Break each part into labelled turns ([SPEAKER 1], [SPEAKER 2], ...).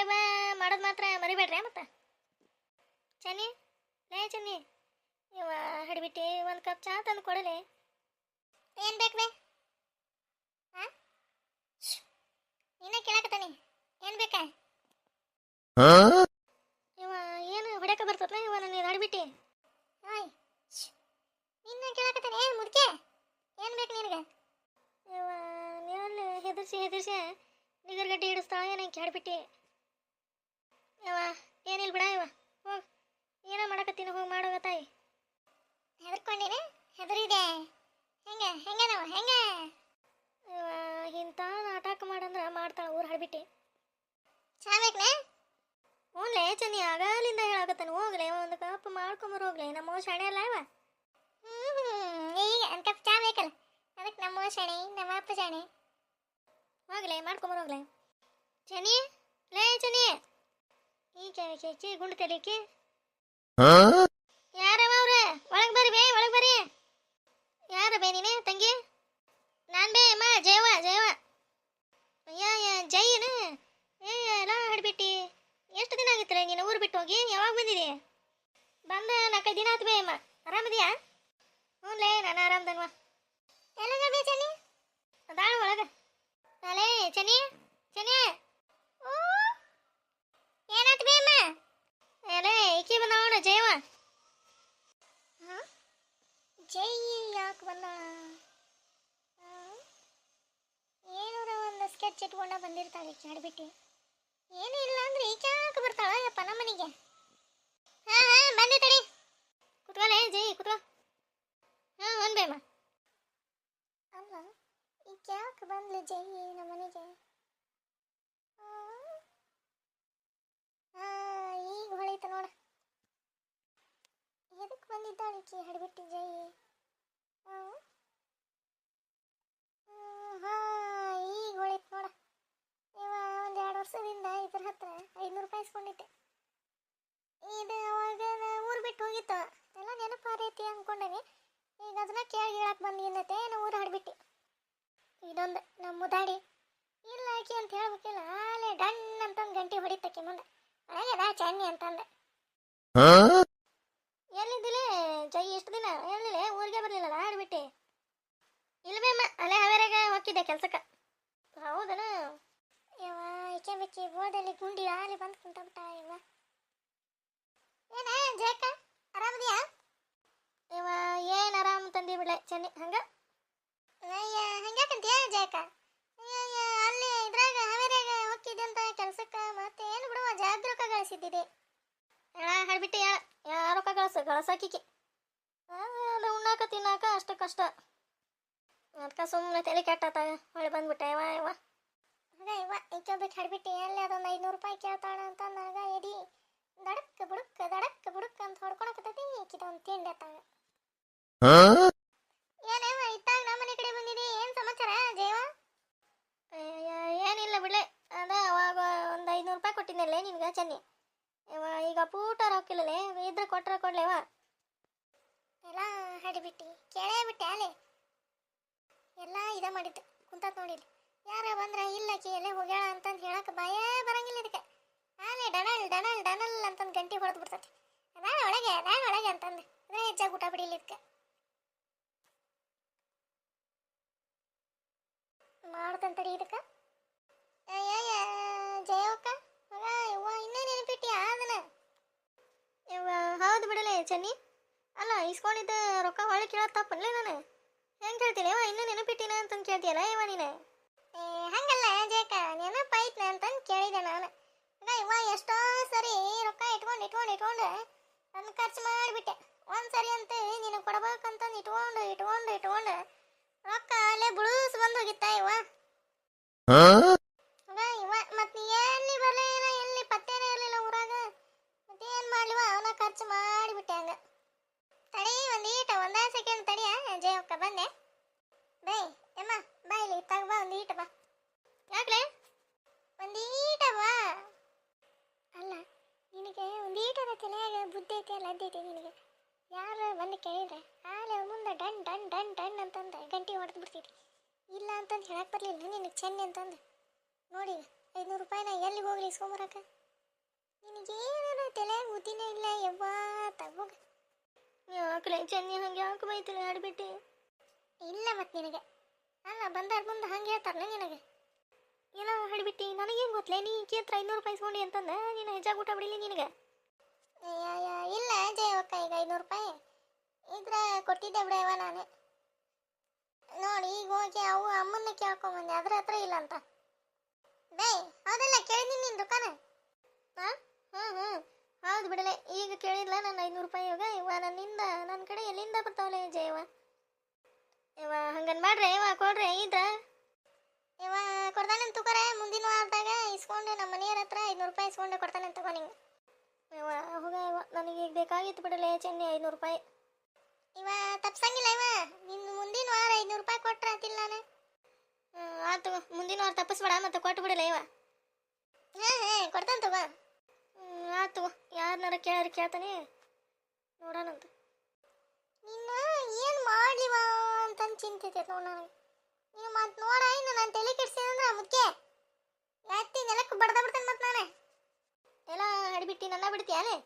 [SPEAKER 1] Subscribe ಮಾಡೋದು ಮಾತ್ರ ಮರಿಬೇಡ್ರಿ ಮತ್ತೆ. ಚನ್ನಿ ಲೇ ಚನ್ನಿ, ಇವ ಹಿಡ್ಬಿಟ್ಟು ಒಂದು ಕಪ್ ಚಹಾ ತಂದು ಕೊಡಲಿ. ಏನು ಬೇಕು ಬೇ? ಹಾಂ ನೀನೇ ಕೇಳಕತ್ತಾನಿ, ಏನು ಬೇಕಾ? ಇವ ಏನು ಹೊಡ್ಯಾಕ ಬರ್ತದ ಇವ ನೀನು ಹಿಡ್ಬಿಟ್ಟು? ಓಯ್ ನಿನ್ನ ಕೇಳಕತ್ತಾನೆ, ಏನು ಮುದ್ಕೆ ಏನು ಬೇಕು ನಿನಗೆ? ಇವ ನೀವಲ್ಲಿ ಹೆದರ್ಸಿ ನಿಗರ್ಗಡ್ಡೆ ಹಿಡಿಸ್ತಾಳ ಏನಂಗೆ ಕೆಡ್ಬಿಟ್ಟು. ಇವ ಏನಿಲ್ಲ ಬಿಡ, ಇವ ಹೋಗಿ ಏನೋ ಮಾಡಕತ್ತೀನಿ, ಹೋಗಿ ಮಾಡೋಗ ತಾಯಿ. ಹೆದರ್ಕೊಂಡಿನಿ? ಹೆದರಿದೆ ಹೆಂಗೆ ನಾವು ಹೆಂಗೆ? ಇವ ಇಂಥ ನಾಟಕ ಮಾಡಂದ್ರೆ ಮಾಡ್ತಾಳೆ ಊರು ಹಡ್ಬಿಟ್ಟು. ಚಾ ಬೇಕನೆ? ಹ್ಞೂನ್ಲೇ ಚನ್ನಿ, ಆಗಲಿಂದ ಹೇಳಾಕತ್ತಾನೆ, ಹೋಗ್ಲೆ ಒಂದು ಕಪ್ ಮಾಡ್ಕೊಂಬರು ಹೋಗ್ಲೆ. ನಮ್ಮ ಶಾಣೆ ಅಲ್ಲ ಇವ. ಈಗ ಒಂದು ಕಪ್ ಚಾ ಬೇಕಲ್ಲ, ಅದಕ್ಕೆ ನಮ್ಮ ಶಾಣೆ ನಮ್ಮ ಅಪ್ಪ ಶಾಣೆ. ಹೋಗ್ಲೆ ಮಾಡ್ಕೊಂಬರು ಹೋಗ್ಲೆ. ಚನಿ ಲೇ ಚನಿ, ಈ ಗುಂಡು ತಲಿಕ್ಕೆ ಯಾರವ ಅವ್ರೆ? ಒಳಗೆ ಬರ್ರಿ ಬೇ, ಒಳಗೆ ಬರ್ರಿ. ಯಾರ ಬೇ ನೀನೆ ತಂಗಿ? ನಾನು ಬೇ ಅಮ್ಮ, ಜಯವ ಜೈನ ಎಲ್ಲ ಹಿಡ್ಬಿಟ್ಟು. ಎಷ್ಟು ದಿನ ಆಗಿತ್ತಲ್ಲ ನೀನು ಊರು ಬಿಟ್ಟು ಹೋಗಿ? ಯಾವಾಗ ಬಂದಿದೆ? ಬಂದ 4 ದಿನ ಆತು ಬೇ ಅಮ್ಮ. ಆರಾಮದಿಯಾ? ಹ್ಞೂಲೇ ನಾನು ಆರಾಮದನ್ವ. ಎಲ್ಲ ಬೇ ಚನಿ? ಅದಾಳ ಒಳಗೆ. ಅಲೇ ಚನಿ ಓ ಏನಾಯ್ತು ಬೇ ಅಮ್ಮ? ಅಲೇ ಈಕಿ ಬಂದವಣ ಜಯವ. ಹಾಂ ಜೈ ಯಾಕೆ ಬಂದ? ಏನೂರ ಒಂದು ಸ್ಕೆಚ್ ಇಟ್ಕೊಂಡ ಬಂದಿರ್ತಾಳೆ ಈಕೆ ಹಿಡ್ಬಿಟ್ಟು. ಏನೂ ಇಲ್ಲ ಅಂದ್ರೆ ಈಕೆ ಯಾಕೆ ಬರ್ತಾಳ ಯಪ್ಪ ನಮ್ಮನಿಗೆ? ಹಾಂ ಬಂದೆ ತಡಿ, ಕುತ್ಕೊಳ್ಳೆ ಜೈ ಕುತ್ಕೊ. ಹಾಂ ಒಂದು ಬೇಮ್ಮ. ಅಲ್ಲ ಈಕೆ ಯಾಕೆ ಬಂದ್ಲಿ ಜೈ ನಮ್ಮನಿಗೆ? ಈಗ ಹೊಳೀತ ನೋಡ, ಎದಕ್ಕೆ ಬಂದಿದ್ದಾಳೆ ಈಕೆ ಹಿಡ್ಬಿಟ್ಟು ಜೈ? ಹಾಂ ಈಗ ಹೊಳೀತು ನೋಡ. ಇವ ಒಂದು 2 ವರ್ಷದಿಂದ ಇದ್ರ ಹತ್ರ 500 ರೂಪಾಯಿ ಇಸ್ಕೊಂಡಿದ್ದೆ. ಇದು ಅವಾಗ ಊರು ಬಿಟ್ಟು ಹೋಗಿತ್ತು, ಎಲ್ಲ ನೆನಪಾರೈತಿ ಅಂದ್ಕೊಂಡೇನಿ. ಈಗ ಅದನ್ನ ಕೇಳಿ ಹೇಳಕ್ಕೆ ಬಂದಿದ್ದತೆ ನಾವು ಊರು ಹಾಡ್ಬಿಟ್ಟು. ಇದೊಂದು ನಮ್ಮ ಮುದಾಡಿ ಇಲ್ಲ ಆಕಿ ಅಂತ ಹೇಳ್ಬೇಕಿಲ್ಲ, ಆಲೆ ಡನ್ ಅಂತಂದು ಗಂಟೆ ಹೊಡಿತಕ್ಕೆ ಮುಂದೆ ಒಳಗೆದ ಚನ್ನಿ ಅಂತಂದೆ. ಎಲ್ಲಿದ್ದಿಲೆ ಜೈ? ಎಷ್ಟು ದಿನ ಎಲ್ಲಿಲ್ಲ, ಊರಿಗೆ ಬರಲಿಲ್ಲ ಹಾಡ್ಬಿಟ್ಟು? ಇಲ್ಬೇಮ್ಮ, ಅಲ್ಲೇ ಹಾವೇರಾಗ ಹೋಗಿದ್ದೆ ಕೆಲ್ಸಕ್ಕೆ. ಹೌದನ? ಇವ ಈಕೆ ಬಿಚ್ಚಿ ಬೋರ್ಡಲ್ಲಿ ಗುಂಡಿ ಆಲಿ ಬಂದು ಕುಂತಬಿಟ್ಟ. ಇವ ಏನ ಜಯಕ್ಕ ಆರಾಮದಿಯಾ? ಇವ ಏನು ಆರಾಮ್ ತಂದಿ ಬಿಡ್ಲೆ ಚೆನ್ನಿ. ಹಂಗ್ಯಾಕಂತೀಯ ಜಯಕ್ಕ? ಅಲ್ಲಿ ಇದ್ರಾಗ ಹಾವೇರಾಗ ಹೋಗಿದ್ದೆ ಅಂತ ಕೆಲ್ಸಕ್ಕೆ. ಮತ್ತೆ ಏನು ಬಿಡುವ ಜಾಗ ರೊಕ್ಕ ಗಳಿಸಿದ್ದಿದೆ. ಹಾಡ್ಬಿಟ್ಟು ಯಾರ ರೊಕ್ಕ ಗಳಸಾಕಿಕ್ಕೆ? ಅದು ಉಣ್ಣಾಕ ತಿನ್ನಾಕ ಅಷ್ಟು ಕಷ್ಟ. ಅದಕ್ಕೆ ಸುಮ್ಮನೆ ತಲೆ ಕೆಟ್ಟಾತ ಹೊಳೆ ಬಂದ್ಬಿಟ್ಟೆ. ಇವ ಇವ ಈಕೆ ಬಿಟ್ಟು ಹಾಡ್ಬಿಟ್ಟು ಎಲ್ಲಿ ಅದೊಂದು 500 ರೂಪಾಯಿ ಕೇಳ್ತಾಳ ಅಂತ ನನಗೆ ಎದಿ ದಡಕ್ ಬುಡಕ್ ಅಂತ ಹೊಡ್ಕೊಳಕತ್ತೈತಿ. ಈಕಿದೊಂದು ತಿಂಡಿ ಅತ್ತಾಗ. ಏನೇವ ಇತ್ತಾಗ ನಮ್ಮ ಮನೆ ಕಡೆ ಬಂದಿದೆ, ಏನು ಸಮಾಚಾರ ಜಯವ? ಏನಿಲ್ಲ ಬಿಡ್ಲೆ, ಅದ ಅವಾಗ ಒಂದು 500 ರೂಪಾಯಿ ಕೊಟ್ಟಿದ್ದಲ್ಲೇ ನಿನ್ಗೆ ಚನ್ನಿ. ಈಗ ಪೂಟ ರೊಕ್ಕಿಲ್ಲಲೇ, ಇದ್ರೆ ಕೊಟ್ರೆ ಕೊಡ್ಲೇವ? ಎಲ್ಲ ಹಾಡಿಬಿಟ್ಟು ಕೇಳೇ ಬಿಟ್ಟೆ ಅಲೆ, ಎಲ್ಲ ಇದ ಮಾಡಿದ್ದು ಕುಂತತ್ ನೋಡಿಲಿ. ಯಾರ ಬಂದ್ರೆ ಇಲ್ಲಕಿ ಎಲ್ಲೇ ಹೋಗ್ಯಾಳ ಅಂತಂದು ಹೇಳಕ್ಕೆ ಭಯ ಬರಂಗಿಲ್ಲ ಇದಕ್ಕೆ. ಆಲೆ ಡನಲ್ ಅಂತಂದು ಗಂಟೆ ಹೊಡೆದು ಬಿಡ್ತತಿ. ಅದಾಳ ಒಳಗೆ ಅಂತಂದು ಅದೇ ಹೆಚ್ಚಾಗಿ ಊಟ ಬಿಡಿಲಿ ಇದಕ್ಕೆ. ಮಾಡ್ತಂತಡಿ ಇದಕ್ಕೆ. ಜಯವಕ್ಕ ಮಗ ಇವ ಇನ್ನೇ ನೆನಪಿಟ್ಟಿ ಅದನ್ನ? ಹೌದು ಬಿಡಲೇ ಚನ್ನಿ. ಅಲ್ಲ ಇಸ್ಕೊಂಡಿದ್ದ ರೊಕ್ಕ ಹೊಳೆ ಕೇಳೋದು ತಪ್ಪನ್ಲೇ ನಾನು. ಹೆಂಗೆ ಹೇಳ್ತೀನಿ ಇವ ಇನ್ನೂ ನೆನಪಿಟ್ಟಿನ ಅಂತಂದು ಕೇಳ್ತೀಯಲ್ಲ ಇವ ನೀನು? ಹಂಗಲ್ಲ ಜಯಕ್ಕ, ನೆನಪಾಯ್ತು ಅಂತಂದು ಕೇಳಿದೆ ನಾನು. ಇವ ಎಷ್ಟೋ ಸರಿ ರೊಕ್ಕ ಇಟ್ಕೊಂಡು ಅದನ್ನ ಖರ್ಚು ಮಾಡಿಬಿಟ್ಟೆ. ಒಂದ್ಸರಿ ಅಂತ ನೀನು ಕೊಡ್ಬೇಕಂತಂದು ಇಟ್ಕೊಂಡು ರೊಕ್ಕ ಅಲ್ಲೇ ಬುಳುಸ್ ಬಂದು ಹೋಗಿತ್ತ ಇವ. ಮತ್ತೆ ಎಲ್ಲಿ ಬರಲಿಲ್ಲ, ಎಲ್ಲಿ ಪತ್ತೇನೇ ಇರಲಿಲ್ಲ ಊರಾಗ. ಮತ್ತೇನು ಮಾಡ್ಲಿವ, ಅವನ ಖರ್ಚು ಮಾಡಿಬಿಟ್ಟೆ. ಹಂಗ ತಡಿ ಒಂದೇ ಸೆಕೆಂಡ್ ತಡಿಯ ಜಯಕ್ಕ, ಬಂದೆ. ಬೈ ಎಮ್ಮ ಬಾ, ಇಲ್ಲಿ ಇತ್ತಾಗ ಬಾ, ಒಂದೀಟ ಬಾ. ಯಾಕ್ಲೆ? ಒಂದೀಟ ಬಾ. ಅಲ್ಲ ನಿನಗೆ ಒಂದೀಟದ ತಲೆಯಾಗ ಬುದ್ಧಿ ಐತಿ ಅಲ್ಲ, ಅದ್ದೈತಿ ನಿನಗೆ. ಯಾರು ಬಂದು ಕೇಳಿದ್ರೆ ಆಲೆ ಮುಂದೆ ಡನ್ ಅಂತಂದು ಗಂಟೆ ಹೊಡೆದು ಬಿಡ್ತಿದ್ವಿ. ಇಲ್ಲ ಅಂತಂದು ಹೇಳಕ್ಕೆ ಬರಲಿಲ್ಲ ನಿನಗೆ ಚೆನ್ನಿ ಅಂತಂದು. ನೋಡಿ 500 ರೂಪಾಯಿನ ಎಲ್ಲಿ ಹೋಗ್ಲಿ ಇಸ್ಕೊಂಬರಕ? ನಿನಗೇನಾರ ತಲೆ ಬುದ್ಧಿನೇ ಇಲ್ಲ ಯವ್ವ. ತಗೋಗ ಯಾಕಲೆ ಚೆನ್ನಿ ಹಂಗೆ ಯಾಕೆ ಬೈತಲೆ ಆಡ್ಬಿಟ್ಟು? ಇಲ್ಲ ಮತ್ತೆ ನಿನಗೆ ಅಲ್ಲ ಬಂದಾರ ಮುಂದೆ ಹಂಗೆ ಹೇಳ್ತಾರಲ್ಲ ನಿನಗೆ. ಏನೋ ಹಿಡ್ಬಿಟ್ಟು ನನಗೇನು ಗೊತ್ತಲೇ ನೀ ಕೇತ್ರ 500 ರೂಪಾಯಿ ಇಸ್ಕೊಂಡಿ ಅಂತಂದ ನೀನು ಹೆಜ್ಜಾಗ ಊಟ ಬಿಡಲಿ ನಿನಗೆ. ಇಲ್ಲ ಜಯವಕ್ಕ, ಈಗ 500 ರೂಪಾಯಿ ಇದ್ರೆ ಕೊಟ್ಟಿದ್ದೆ ಬಿಡವ ನಾನು. ನೋಡಿ ಈಗ ಹೋಗಿ ಅವು ಅಮ್ಮನ್ನ ಕೇಳ್ಕೊಂಬಂದೆ, ಅದ್ರ ಹತ್ರ ಇಲ್ಲ ಅಂತ. ಬೇ ಹೌದಲ್ಲ, ಕೇಳಿದ್ದೀನಿ ನಿನ್ನ ದುಕಾನ. ಹಾಂ ಹಾಂ ಹಾಂ ಹೌದು ಬಿಡಲೆ, ಈಗ ಕೇಳಿದ್ಲ ನಾನು 500 ರೂಪಾಯಿ. ಇವ ನನ್ನಿಂದ ನನ್ನ ಕಡೆ ಎಲ್ಲಿಂದ ಬರ್ತಾವಲೆ ಜಯವ? ಇವ ಹಂಗನ್ ಮಾಡ್ರೆ ಇವ ಕೊಡ್ರೆ ಇದ್ರ ಇವ ಕೊಡ್ತಾನೆ ತಗೋರೆ. ಮುಂದಿನ ವಾರದಾಗ ಇಸ್ಕೊಂಡೆ ನಮ್ಮ ಮನೆಯವ್ರ ಹತ್ರ 500 ರೂಪಾಯಿ ಇಸ್ಕೊಂಡೆ ಕೊಡ್ತಾನೆ ತಗೋ ನಿಂಗೆ. ಇವ ಹೋಗ ಇವ ನನಗೆ ಈಗ ಬೇಕಾಗಿತ್ತು ಬಿಡಲೆ ಚೆನ್ನಿ 500 ರೂಪಾಯಿ. ಇವ ತಪ್ಸಂಗಿಲ್ಲ ಇವ, ನಿನ್ನ ಮುಂದಿನ ವಾರ 500 ರೂಪಾಯಿ ಕೊಟ್ರೆ ಆತಿಲ್ಲ ನಾನು. ಆತು ಮುಂದಿನ ವಾರ ತಪ್ಪಿಸ್ಬೇಡ, ಮತ್ತೆ ಕೊಟ್ಟು ಬಿಡಲ್ಲ ಇವ. ಹಾಂ ಕೊಡ್ತಾನೆ ತಗೋ. ಆತು ಯಾರನ್ನಾರ ಕೇಳ್ತಾನೆ ನೋಡೋಣಂತ. ನಿನ್ನ ಏನು ಮಾಡಲಿವ ಅಂತಂದು ಚಿಂತಿತೈತೆ ನೋಡು ನನಗೆ. ನೀನು ಮತ್ತೆ ನೋಡ ಇನ್ನು ನಾನು ತಲೆ ಕೆಡ್ಸಿದಂದ್ರೆ ಮುಖ್ಯ ಯಾತಿ ನೆಲಕ್ಕೆ ಬಿಡ್ತಾನೆ ಮತ್ತೆ ನಾನು ಎಲ್ಲ ಹಡಿಬಿಟ್ಟು ನನ್ನ ಬಿಡ್ತೀಯ ಅಲ್ಲೇ?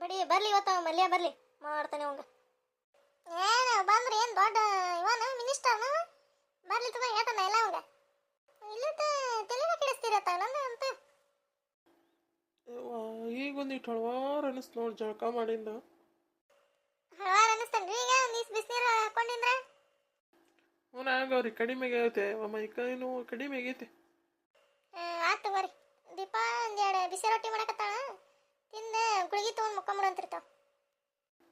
[SPEAKER 1] ಬಡಿ ಬರಲಿ ಇವತ್ತು ಮಲ್ಯ ಬರಲಿ ಮಾಡ್ತಾನೆ ಅವಂಗ. ಏನು ಬಂದ್ರೆ ಏನು ದೊಡ್ಡ ಇವನ ಮಿನಿಸ್ಟರ್ನ ಬರ್ಲಿ ತಗೋ ಹೇಳ್ತಾನ ಎಲ್ಲ ಅವಂಗ. ಇಲ್ಲ ತಲೆನ ಕೆಡಿಸ್ತೀರತ್ತ ನನ್ನ ಅಂತ.
[SPEAKER 2] ಈಗ ಒಂದಿಟ್ಟು ಹಳವಾರು ಅನಿಸ್ತು ನೋಡಿ ಜಳಕ ಮಾಡಿಂದ.
[SPEAKER 1] ಹಳವಾರು ಅನಿಸ್ತೇನ್ರಿ ಈಗ ಬಿಸಿನೀರು ಹಾಕೊಂಡಿಂದ್ರೆ?
[SPEAKER 2] ಹ್ಞೂ ಆಗವ್ರಿ, ಕಡಿಮೆ ಆಗೈತೆ ಮೈಕೈನು ಕಡಿಮೆ ಆಗೈತೆ.
[SPEAKER 1] ಆತು ಬರ್ರಿ. ದೀಪ ಒಂದೆರಡು ಬಿಸಿ ರೊಟ್ಟಿ ಮಾಡಕತ್ತಾಳ, ತಿಂದು ಗುಳಿಗೆ ತೊಗೊಂಡು ಮುಕ್ಕೊಂಬಿಡಂತಿರ್ತಾವ.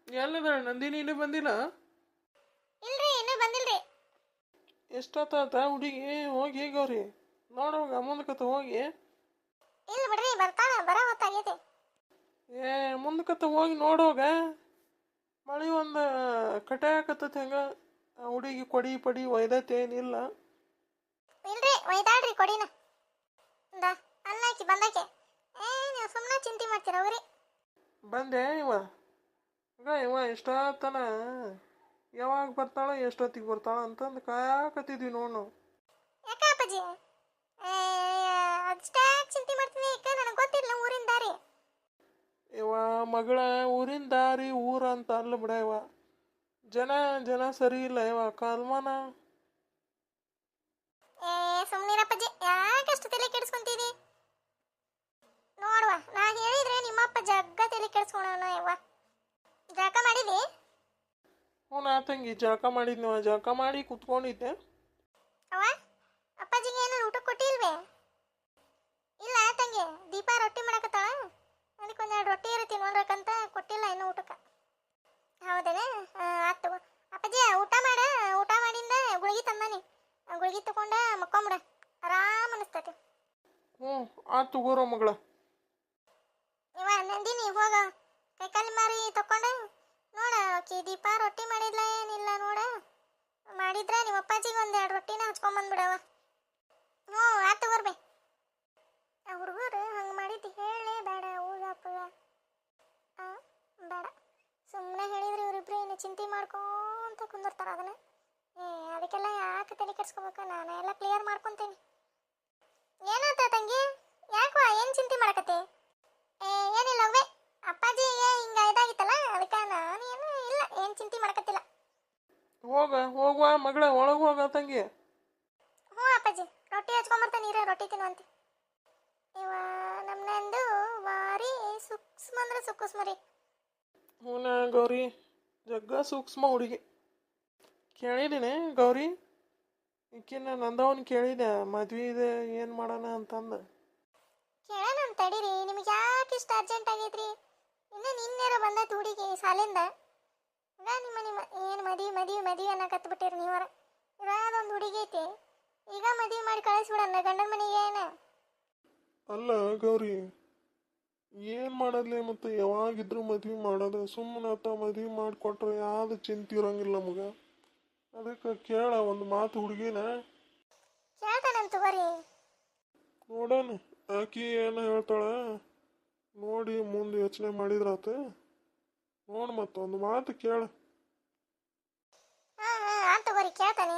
[SPEAKER 2] ಎಲ್ಲದ ನಂದಿನಿ ಇನ್ನೂ ಬಂದಿಲ್ಲ?
[SPEAKER 1] ಇಲ್ರಿ ಇನ್ನೂ ಬಂದಿಲ್ರಿ.
[SPEAKER 2] ಎಷ್ಟೊತ್ತಾತ ಹುಡುಗಿ ಹೋಗಿ ಹೇಗವ್ರಿ ನೋಡೋಗ ಮುಂದಕತ್ತ ಹೋಗಿ.
[SPEAKER 1] ಇಲ್ಲ ಬಿಡ್ರಿ ಬರ್ತಾಳ, ಬರೋ ಹೊತ್ತಾಗೈತೆ.
[SPEAKER 2] ಮುಂದಕತ್ತ ಹೋಗಿ ನೋಡೋಗ. ಮಳೆ ಒಂದು ಕಟ್ಟಾಕತ್ತೈತೆ ಹೆಂಗ ಹುಡುಗಿ ಕೊಡಿ ಪಡಿ ಒಯ್ದೈತೆ ಏನಿಲ್ಲ.
[SPEAKER 1] ಇಲ್ರಿ ಒಯ್ದಾಳ್ರಿ ಕೊಡಿನ ಅಲ್ಲಾಕಿ ಬಂದಾಕೆ. ನೀವು ಸುಮ್ಮನೆ ಚಿಂತೆ ಮಾಡ್ತೀರ ಅವ್ರಿ.
[SPEAKER 2] ಬಂದೆ ಇವ ಎಷ್ಟೊತ್ತನ ಯಾವಾಗ ಬರ್ತಾಳ ಎಷ್ಟೊತ್ತಿಗೆ ಬರ್ತಾಳ ಅಂತಂದು ಕಾಯಕತ್ತಿದ್ವಿ ನೋಡು ನಾವು.
[SPEAKER 1] ಯಾಕ ಅಪ್ಪಾಜಿ ಅಷ್ಟಾಗಿ ಚಿಂತೆ ಮಾಡ್ತೀನಿ? ಯಾಕ ನನಗೆ ಗೊತ್ತಿಲ್ಲ ಊರಿನ ದಾರಿ.
[SPEAKER 2] ಇವ ಮಗಳ ಊರಿನ ದಾರಿ ಊರ ಅಂತ ಅಲ್ಲ ಬಿಡ. ಇವ ಜನ ಸರಿ ಇಲ್ಲ. ಇವ ಕಾಲ್ಮಾನ
[SPEAKER 1] ಸುಮ್ಮನಿರಪ್ಪಾಜಿ, ಯಾಕಷ್ಟು ತಲೆ ಕೆಡಿಸ್ಕೊಂತೀನಿ? ನೋಡುವ ನಾ ಹೇಳಿದ್ರೆ ನಿಮ್ಮಪ್ಪ ಜಗ್ಗ ತಲೆ ಕೆಡಿಸ್ಕೊಳೋಣ. ಯವ್ವ ಜಳಕ ಮಾಡಿದಿ?
[SPEAKER 2] ಹ್ಞೂ ನಾ ತಂಗಿ ಜಳಕ ಮಾಡಿದ್ನವ, ಜಳಕ ಮಾಡಿ ಕುತ್ಕೊಂಡಿದ್ದೆ.
[SPEAKER 1] ಅವ ಅಪ್ಪಾಜಿಗೆ ಏನು ಊಟ ಕೊಟ್ಟಿಲ್ವೇ? ಇಲ್ಲ ತಂಗಿ, ದೀಪ ರೊಟ್ಟಿ ಮಾಡಕತ್ತಾಳ, ಅದಕ್ಕೆ ಒಂದೆರಡು ರೊಟ್ಟಿ ಇರುತ್ತೆ ನೋಡ್ರಕ್ಕಂತ ಕೊಟ್ಟಿಲ್ಲ ಇನ್ನೂ ಊಟಕ್ಕೆ. ಹೌದೇನೆ? ಆತು ಅಪ್ಪಾಜಿ ಊಟ ಮಾಡಿಂದ ಗುಳಿಗೆ ತಂದಾನಿ, ಗುಳಿಗೆ ತಗೊಂಡ ಮಕ್ಕೊಂಬಿಡ, ಆರಾಮ್ ಅನಿಸ್ತೈತಿ.
[SPEAKER 2] ಹ್ಞೂ ಆತು ತಗೋರೋ ಮಗಳ.
[SPEAKER 1] ಇವ ನಂದಿನಿ ಹೋಗ ಕೈಕಾಲಿ ಮಾರಿ ತಕೊಂಡ ನೋಡ. ಆಕಿ ದೀಪ ರೊಟ್ಟಿ ಮಾಡಿದ್ಲ ಏನಿಲ್ಲ ನೋಡ. ಮಾಡಿದ್ರೆ ನಿಮ್ಮ ಅಪ್ಪಾಜಿಗೆ ಒಂದೆರಡು ರೊಟ್ಟಿನ ಹಚ್ಕೊಂಬಂದ್ಬಿಡವ. ಹ್ಞೂ ಆತು ಬರ್ಬೇ. ಆ ಹುಡುಗರು ಹಂಗೆ ಮಾಡಿದ್ದು ಹೇಳೇ ಬೇಡ. ಊಗಪ್ಪ ಬೇಡ, ಸುಮ್ಮನೆ ಹೇಳಿದ್ರೆ ಇವರಿಬ್ರು ಏನು ಚಿಂತೆ ಮಾಡ್ಕೊಂತ ಕುಂದಿರ್ತಾರ. ಅದನ್ನ ಅದಕ್ಕೆಲ್ಲ ಯಾಕೆ ತಲೆ ಕೆಡ್ಸ್ಕೊಬೇಕು? ನಾನು ಎಲ್ಲ ಕ್ಲಿಯರ್ ಮಾಡ್ಕೊತೀನಿ. ಏನಾಯ್ತ ತಂಗಿ? ಯಾಕೋ ಏನು ಚಿಂತೆ ಮಾಡಕತ್ತೆ? ಏನಿಲ್ಲ ಅವೇ ಅಪ್ಪಾಜಿಗೆ ಹಿಂಗೆ ಇದಾಗಿತ್ತಲ್ಲ, ಅದಕ್ಕೆ ನಾನು ಏನು ಇಲ್ಲ, ಏನು ಚಿಂತೆ ಮಾಡಕತ್ತಿಲ್ಲ.
[SPEAKER 2] ಹೋಗುವ ಮಗಳ ಒಳಗೆ ಹೋಗ ತಂಗಿ.
[SPEAKER 1] ಹ್ಞೂ ಅಪ್ಪಾಜಿ ರೊಟ್ಟಿ ಹಚ್ಕೊಂಬರ್ತಾನೆ, ನೀರೇ ರೊಟ್ಟಿ ತಿನ್ನುವಂತೆ. ಇವ ನಮ್ಮನಂದು ವಾರಿ ಸೂಕ್ಷ್ಮ ಅಂದ್ರೆ ಸುಕ್ಕುಸ್ಮರಿ.
[SPEAKER 2] ಹ್ಞೂನ ಗೌರಿ, ಜಗ್ಗ ಸೂಕ್ಷ್ಮ ಹುಡುಗಿ. ಕೇಳಿದ್ದೀನಿ ಗೌರಿ, ಈಕಿನ ನಂದವನ್ ಕೇಳಿದೆ ಮದ್ವೆ ಇದೆ ಏನು ಮಾಡೋಣ ಅಂತಂದು.
[SPEAKER 1] ಕೇಳೋಣ ಅಂತ ತಡೀರಿ, ನಿಮ್ಗೆ ಯಾಕೆ ಇಷ್ಟು ಅರ್ಜೆಂಟ್ ಆಗೈತ್ರಿ? ಇನ್ನು ನಿನ್ನೆರ ಬಂದೈತೆ ಹುಡುಗಿ ಸಾಲಿಂದ. ನಿಮ್ಮ ಏನು ಮದುವೆ ಅನ್ನಕತ್ಬಿಟ್ಟಿರಿ ನೀವರ. ಇರೋದೊಂದು ಹುಡುಗಿ ಐತಿ, ಈಗ ಮದುವೆ ಮಾಡಿ ಕಳಿಸ್ಬಿಡಣ್ಣ ಗಂಡನ ಮನೆಗೆ. ಏನು
[SPEAKER 2] ಅಲ್ಲ ಗೌರಿ, ಏನು ಮಾಡೋದ್ಲೆ ಮತ್ತು ಯಾವಾಗಿದ್ರು ಮದ್ವೆ ಮಾಡೋದು. ಸುಮ್ಮನೆ ಮದ್ವೆ ಮಾಡಿಕೊಟ್ರೆ ಯಾವ್ದು ಚಿಂತೆ ಇರೋಂಗಿಲ್ಲ ನಮಗೆ. ಅದಕ್ಕೆ ಕೇಳ ಒಂದು ಮಾತು ಹುಡುಗಿನ.
[SPEAKER 1] ಕೇಳ್ತಾನಂತ ಬರ್ರಿ,
[SPEAKER 2] ನೋಡೋಣ ಆಕಿ ಏನು ಹೇಳ್ತಾಳ ನೋಡಿ ಮುಂದೆ ಯೋಚನೆ ಮಾಡಿದ್ರಾತ. ನೋಡು ಮತ್ತೊಂದು ಮಾತು ಕೇಳ.
[SPEAKER 1] ಆತು ಬರ್ರಿ ಕೇಳ್ತಾನೆ.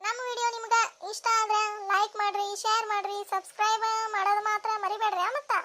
[SPEAKER 1] ನಾ ನಮ್ಮ ವಿಡಿಯೋ ನಿಮ್ಗೆ ಇಷ್ಟ ಆದ್ರೆ ಲೈಕ್ ಮಾಡ್ರಿ, ಶೇರ್ ಮಾಡ್ರಿ, ಸಬ್ಸ್ಕ್ರೈಬ್ ಮಾಡೋದು ಮಾತ್ರ ಮರಿಬೇಡ್ರಿ ಮತ್ತೆ.